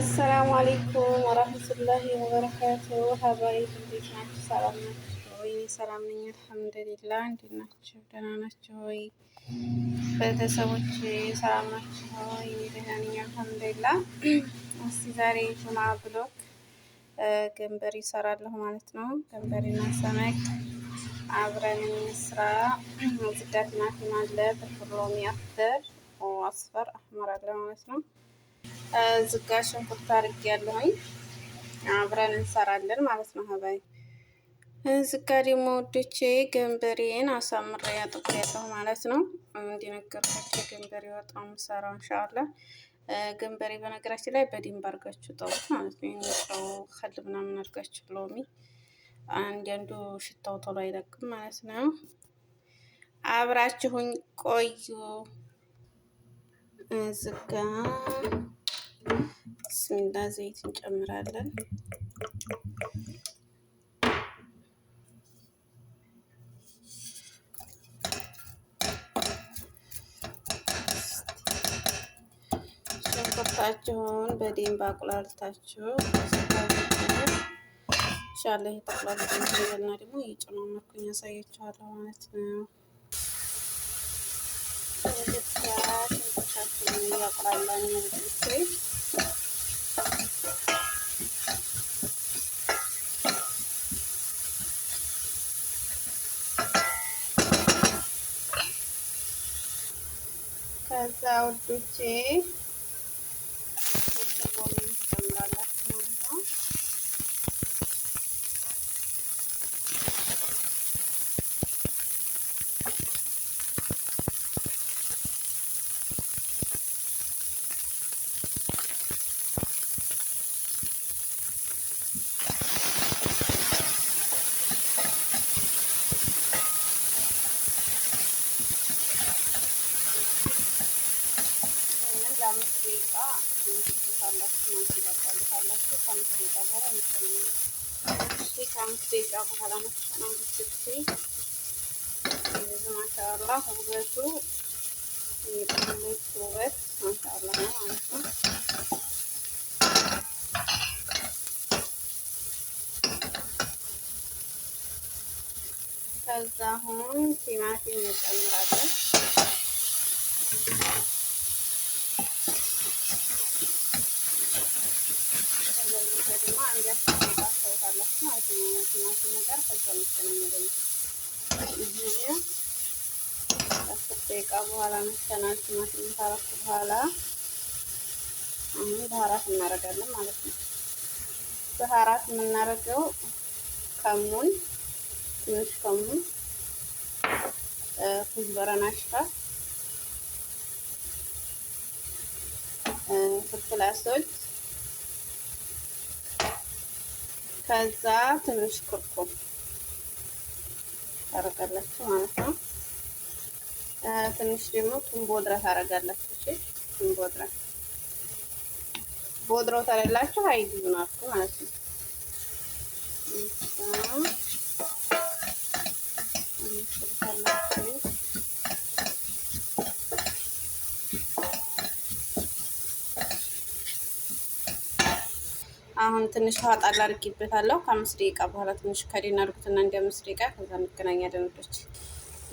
አሰላሙ አለይኩም ወራህመቱላሂ ወበረካቱ። ሀባይ እንዴት ናችሁ? ሰላም ናችሁ ወይ? ሰላም ነኝ አልሐምዱሊላህ። እንዴት ናችሁ? ደህና ናችሁ ወይ? ቤተሰቦች ሰላም ናችሁ ወይ? እኔ ደህና ነኝ አልሐምዱሊላህ። እስቲ ዛሬ ጁማ ብሎክ ገንበሪ ይሰራለሁ ማለት ነው። ገንበሪና ሰመክ አብረን እንስራ። ዝጋ ቲማቲም አለ፣ ፍልፍል ሮሚ፣ አስፈር አህመር አለ ማለት ነው። ዝጋ ሽንኩርት አድርጌያለሁኝ። አብረን እንሰራለን ማለት ነው። ሀባይ ዝጋ ደግሞ ወዶቼ ገንበሬን አሳምሬ አጥቤያለሁ ማለት ነው። እንደነገርኳችሁ ገንበሬ ወጥ ነው የምሰራው ኢንሻአላህ። ገንበሬ በነገራችን ላይ በደንብ አድርጋችሁ ጠውት ማለት ነው። የሚሰራው ከል ምናምን አድርጋችሁ ሎሚ አንዳንዱ ሽታው ቶሎ አይለቅም ማለት ነው። አብራችሁኝ ቆዩ። ዝጋ ብስሚላ ዘይት እንጨምራለን። ሽንኩርታችሁን በደንብ አቁላልታችሁ ኢንሻአላህ የተቁላሉትን እና ደግሞ እየጨማመርኩኝ ያሳያችኋለሁ ማለት ነው። ሽንኩርታችሁን እያቁላላን ነው። ከዛ ውዶቼ ለአምስት ደቂቃ ትንሽታላችሁ ማንሲባታላችሁ ከአምስት ደቂቃ በኋላ እንጨምራለን። እሺ ከአምስት ደቂቃ በኋላ መጥተናል። ግስቲ ማሻአላህ ውበቱ የጥልት ውበት ማሻአላህ ነው ማለት ነው። ከዛ አሁን ቲማቲም እንጨምራለን። ደቂቃ በኋላ መተናል። ቲማቲም ታረኩ በኋላ አሁን ባህራት እናደርጋለን ማለት ነው። ባህራት የምናደርገው ከሙን፣ ትንሽ ከሙን፣ ኩዝበራ ናሽፋ፣ ፍልፍል አስወድ፣ ከዛ ትንሽ ኩርኩም ታረጋላችሁ ማለት ነው። ትንሽ ደግሞ ቱንቦድራ ታረጋላችሁ። እሺ ቱንቦድራ ቦድራው ታረላችሁ አይዲናችሁ ማለት ነው። አሁን ትንሽ ውሃ ጣል አድርጌበታለሁ። ከ5 ደቂቃ በኋላ ትንሽ ከዲና አድርጉትና እንደ 5 ደቂቃ ከዛ እንገናኛለን ወዶች።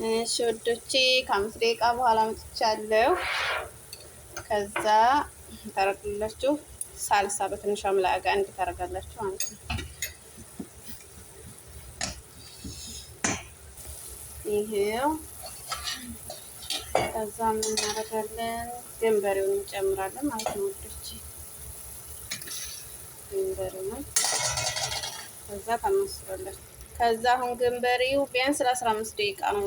እሺ ወዶቼ ከ5 ደቂቃ በኋላ መጥቻለሁ። ከዛ ታረጋላችሁ ሳልሳ በትንሽ አምላጋ እንዴ ታረጋላችሁ ማለት ነው። ይሄው ከዛ ምን እናደርጋለን? ገንበሬውን እንጨምራለን ማለት ነው ወዶቼ። ገንበሬውን ከዛ ታመስራላችሁ። ከዛ አሁን ገንበሬው ቢያንስ ለ15 ደቂቃ ነው